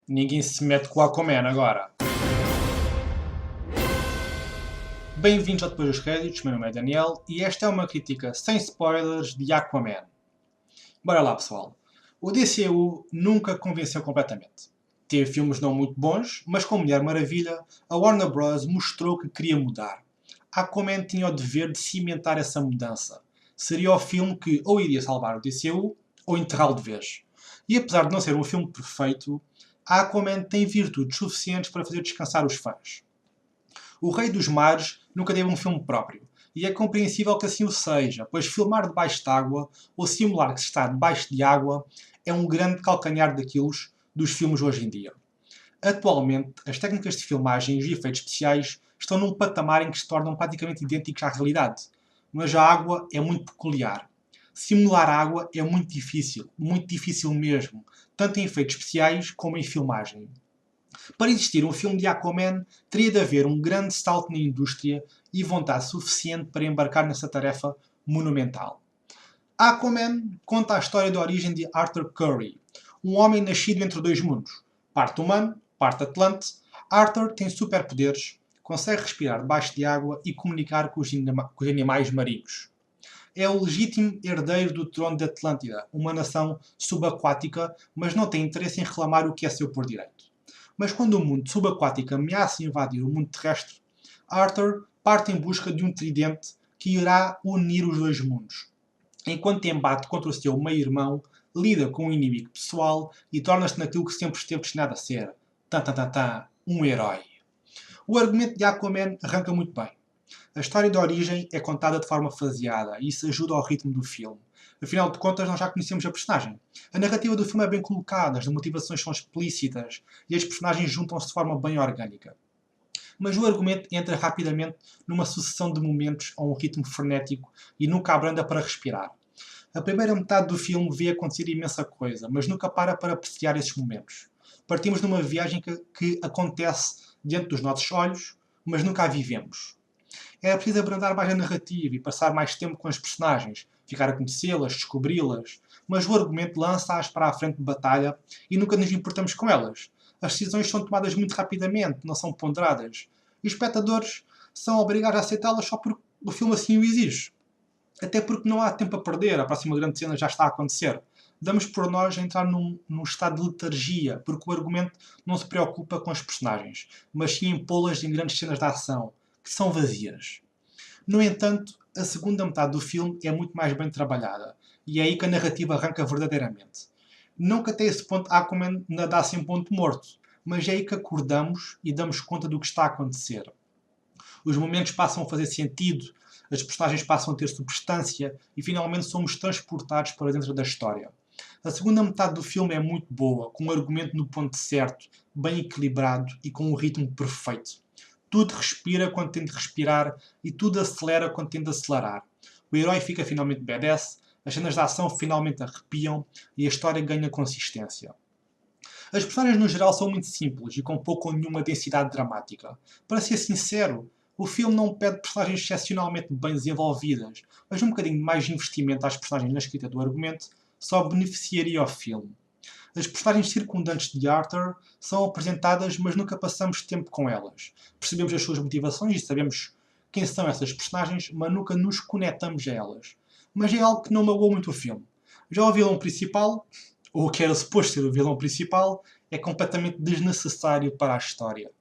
Ninguém se mete com o Aquaman agora. Bem-vindos ao Depois dos Créditos, meu nome é Daniel e esta é uma crítica sem spoilers de Aquaman. Bora lá, pessoal. O DCU nunca convenceu completamente. Teve filmes não muito bons, mas com Mulher Maravilha, a Warner Bros. Mostrou que queria mudar. Aquaman tinha o dever de cimentar essa mudança. Seria o filme que ou iria salvar o DCU ou enterrá-lo de vez. E apesar de não ser um filme perfeito, Aquaman tem virtudes suficientes para fazer descansar os fãs. O Rei dos Mares nunca teve um filme próprio, e é compreensível que assim o seja, pois filmar debaixo d'água ou simular que se está debaixo de água é um grande calcanhar daqueles dos filmes hoje em dia. Atualmente, as técnicas de filmagem e os efeitos especiais estão num patamar em que se tornam praticamente idênticos à realidade, mas a água é muito peculiar. Simular água é muito difícil mesmo, tanto em efeitos especiais como em filmagem. Para existir um filme de Aquaman, teria de haver um grande salto na indústria e vontade suficiente para embarcar nessa tarefa monumental. Aquaman conta a história da origem de Arthur Curry, um homem nascido entre dois mundos, parte humano, parte atlante. Arthur tem superpoderes, consegue respirar debaixo de água e comunicar com os animais marinhos. É o legítimo herdeiro do trono de Atlântida, uma nação subaquática, mas não tem interesse em reclamar o que é seu por direito. Mas quando o mundo subaquático ameaça invadir o mundo terrestre, Arthur parte em busca de um tridente que irá unir os dois mundos. Enquanto embate contra o seu meio-irmão, lida com um inimigo pessoal e torna-se naquilo que sempre esteve destinado a ser. Um herói. O argumento de Aquaman arranca muito bem. A história de origem é contada de forma faseada e isso ajuda ao ritmo do filme. Afinal de contas, nós já conhecemos a personagem. A narrativa do filme é bem colocada, as motivações são explícitas e as personagens juntam-se de forma bem orgânica. Mas o argumento entra rapidamente numa sucessão de momentos a um ritmo frenético e nunca abranda para respirar. A primeira metade do filme vê acontecer imensa coisa, mas nunca para apreciar esses momentos. Partimos numa viagem que acontece diante dos nossos olhos, mas nunca a vivemos. Era preciso abrandar mais a narrativa e passar mais tempo com as personagens, ficar a conhecê-las, descobri-las, mas o argumento lança-as para a frente de batalha e nunca nos importamos com elas. As decisões são tomadas muito rapidamente, não são ponderadas, e os espectadores são obrigados a aceitá-las só porque o filme assim o exige. Até porque não há tempo a perder, a próxima grande cena já está a acontecer. Damos por nós a entrar num estado de letargia, porque o argumento não se preocupa com as personagens, mas sim em pô-las em grandes cenas de ação, que são vazias. No entanto, a segunda metade do filme é muito mais bem trabalhada, e é aí que a narrativa arranca verdadeiramente. Não que até esse ponto Aquaman nadasse em ponto morto, mas é aí que acordamos e damos conta do que está a acontecer. Os momentos passam a fazer sentido, as personagens passam a ter substância e finalmente somos transportados para dentro da história. A segunda metade do filme é muito boa, com um argumento no ponto certo, bem equilibrado e com um ritmo perfeito. Tudo respira quando tem de respirar e tudo acelera quando tem de acelerar. O herói fica finalmente badass, as cenas de ação finalmente arrepiam e a história ganha consistência. As personagens no geral são muito simples e com pouco ou nenhuma densidade dramática. Para ser sincero, o filme não pede personagens excepcionalmente bem desenvolvidas, mas um bocadinho mais de investimento às personagens na escrita do argumento só beneficiaria o filme. As personagens circundantes de Arthur são apresentadas, mas nunca passamos tempo com elas. Percebemos as suas motivações e sabemos quem são essas personagens, mas nunca nos conectamos a elas. Mas é algo que não magoou muito o filme. Já o vilão principal, ou o que era suposto ser o vilão principal, é completamente desnecessário para a história.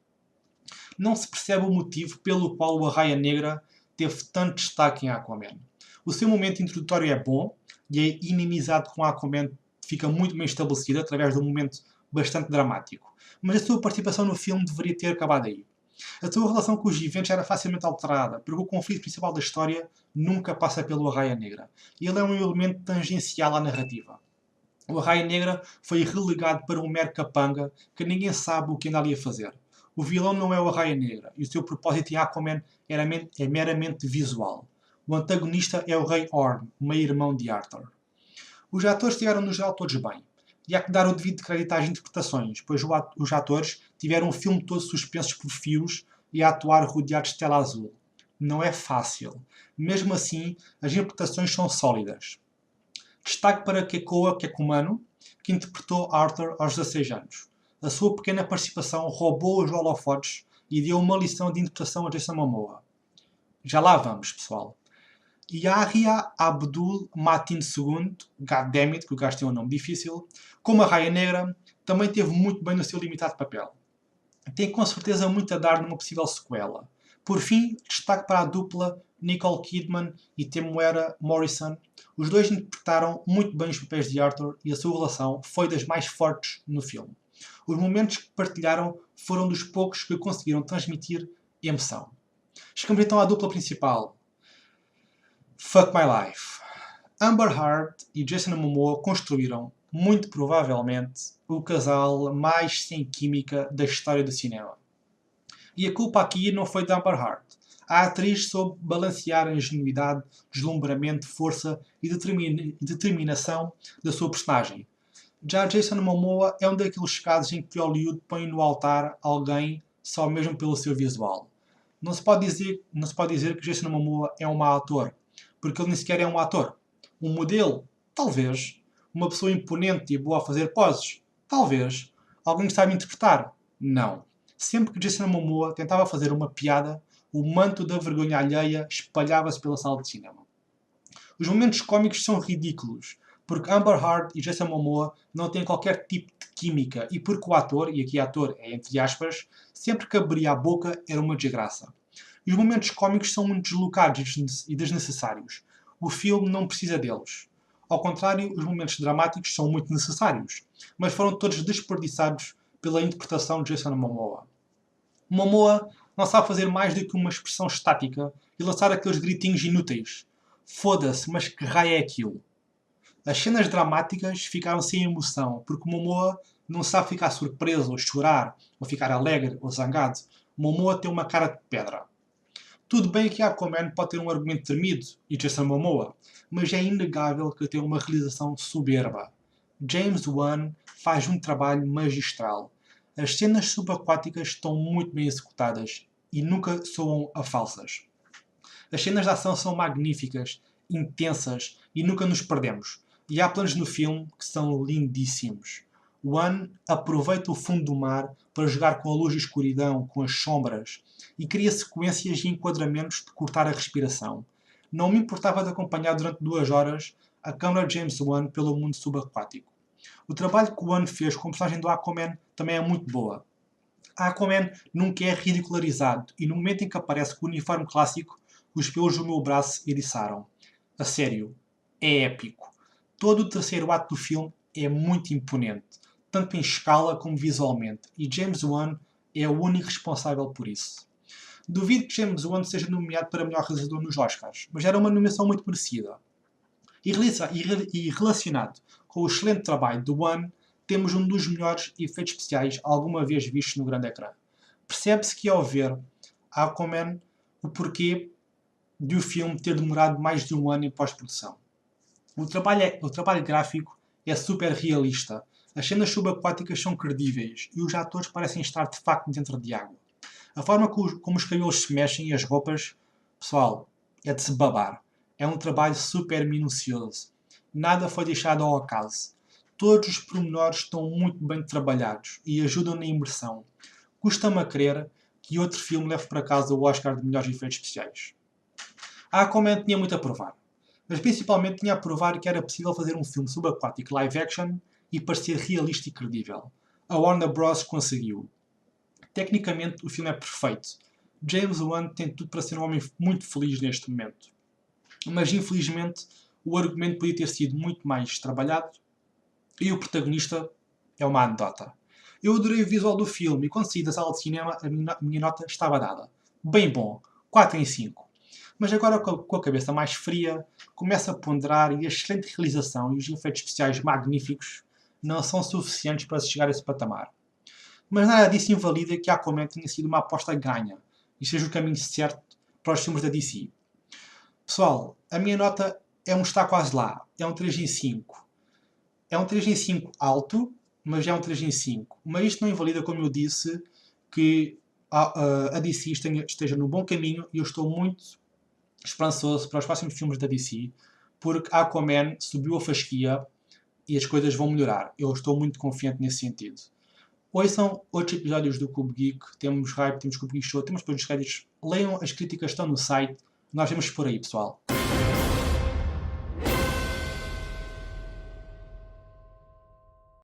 Não se percebe o motivo pelo qual o Arraia Negra teve tanto destaque em Aquaman. O seu momento introdutório é bom e a inimizade com Aquaman fica muito bem estabelecida através de um momento bastante dramático. Mas a sua participação no filme deveria ter acabado aí. A sua relação com os eventos era facilmente alterada, porque o conflito principal da história nunca passa pelo Arraia Negra. E ele é um elemento tangencial à narrativa. O Arraia Negra foi relegado para um mero capanga que ninguém sabe o que anda ali a fazer. O vilão não é o Arraia Negra e o seu propósito em Aquaman é meramente visual. O antagonista é o Rei Orm, meio-irmão de Arthur. Os atores estiveram no geral todos bem. E há que dar o devido crédito às interpretações, pois os atores tiveram o filme todo suspensos por fios e a atuar rodeados de tela azul. Não é fácil. Mesmo assim, as interpretações são sólidas. Destaque para Kekoa Kekumanu, que interpretou Arthur aos 16 anos. a sua pequena participação roubou os holofotes e deu uma lição de interpretação a Jason Momoa. Já lá vamos, pessoal. Yahya Abdul Mateen II, goddammit, que o gajo tem um nome difícil, como a Raia Negra, também teve muito bem no seu limitado papel. Tem com certeza muito a dar numa possível sequela. Por fim, destaque para a dupla Nicole Kidman e Temuera Morrison. Os dois interpretaram muito bem os papéis de Arthur e a sua relação foi das mais fortes no filme. Os momentos que partilharam foram dos poucos que conseguiram transmitir emoção. Chegamos então à dupla principal. Fuck My Life. Amber Heard e Jason Momoa construíram, muito provavelmente, o casal mais sem química da história do cinema. E a culpa aqui não foi de Amber Heard. A atriz soube balancear a ingenuidade, deslumbramento, força e determinação da sua personagem. Já Jason Momoa é um daqueles casos em que Hollywood põe no altar alguém só mesmo pelo seu visual. Não se pode dizer que Jason Momoa é um mau ator, porque ele nem sequer é um ator. Um modelo? Talvez. Uma pessoa imponente e boa a fazer poses? Talvez. Alguém que sabe interpretar? Não. Sempre que Jason Momoa tentava fazer uma piada, o manto da vergonha alheia espalhava-se pela sala de cinema. Os momentos cómicos são ridículos, porque Amber Heard e Jason Momoa não têm qualquer tipo de química e porque o ator, e aqui ator é entre aspas, sempre que abria a boca era uma desgraça. E os momentos cómicos são muito deslocados e desnecessários. O filme não precisa deles. Ao contrário, os momentos dramáticos são muito necessários, mas foram todos desperdiçados pela interpretação de Jason Momoa. Momoa não sabe fazer mais do que uma expressão estática e lançar aqueles gritinhos inúteis. Foda-se, mas que raio é aquilo? As cenas dramáticas ficaram sem emoção, porque Momoa não sabe ficar surpreso, ou chorar, ou ficar alegre, ou zangado. Momoa tem uma cara de pedra. Tudo bem que Aquaman pode ter um argumento tremido, e Jason Momoa, mas é inegável que tem uma realização soberba. James Wan faz um trabalho magistral. As cenas subaquáticas estão muito bem executadas e nunca soam a falsas. As cenas de ação são magníficas, intensas e nunca nos perdemos. E há planos no filme que são lindíssimos. Wan aproveita o fundo do mar para jogar com a luz e a escuridão, com as sombras, e cria sequências e enquadramentos de cortar a respiração. Não me importava de acompanhar durante 2 horas a câmara de James Wan pelo mundo subaquático. O trabalho que Wan fez com a personagem do Aquaman também é muito boa. A Aquaman nunca é ridicularizado e no momento em que aparece com o uniforme clássico, os pelos do meu braço eriçaram. A sério, é épico. Todo o terceiro ato do filme é muito imponente, tanto em escala como visualmente, e James Wan é o único responsável por isso. Duvido que James Wan seja nomeado para melhor realizador nos Oscars, mas era uma nomeação muito merecida. E relacionado com o excelente trabalho de Wan, temos um dos melhores efeitos especiais alguma vez vistos no grande ecrã. Percebe-se que ao ver Aquaman o porquê de o filme ter demorado mais de 1 ano em pós-produção. O trabalho gráfico é super realista. As cenas subaquáticas são credíveis e os atores parecem estar de facto dentro de água. A forma como os cabelos se mexem e as roupas, pessoal, é de se babar. É um trabalho super minucioso. Nada foi deixado ao acaso. Todos os pormenores estão muito bem trabalhados e ajudam na imersão. Custa-me a crer que outro filme leve para casa o Oscar de melhores efeitos especiais. A Aquaman tinha muito a provar, mas principalmente tinha a provar que era possível fazer um filme subaquático live action e parecer realista e credível. A Warner Bros. Conseguiu. Tecnicamente, o filme é perfeito. James Wan tem tudo para ser um homem muito feliz neste momento. Mas, infelizmente, o argumento podia ter sido muito mais trabalhado e o protagonista é uma anedota. Eu adorei o visual do filme e quando saí da sala de cinema a minha nota estava dada. Bem bom, 4 em 5. Mas agora com a cabeça mais fria, começo a ponderar e a excelente realização e os efeitos especiais magníficos não são suficientes para se chegar a esse patamar. Mas nada disso invalida que Aquaman tenha sido uma aposta ganha e seja o caminho certo para os filmes da DC. Pessoal, a minha nota é um está quase lá, é um 3 em 5. É um 3 em 5 alto, mas é um 3 em 5. Mas isto não invalida, como eu disse, que a DC esteja no bom caminho e eu estou muito esperançoso para os próximos filmes da DC, porque Aquaman subiu a fasquia e as coisas vão melhorar. Eu estou muito confiante nesse sentido. Ouçam outros episódios do Cubo Geek, temos Hype, temos Cubo Geek Show, temos depois os Reddits. Leiam as críticas que estão no site, nós vamos por aí, pessoal.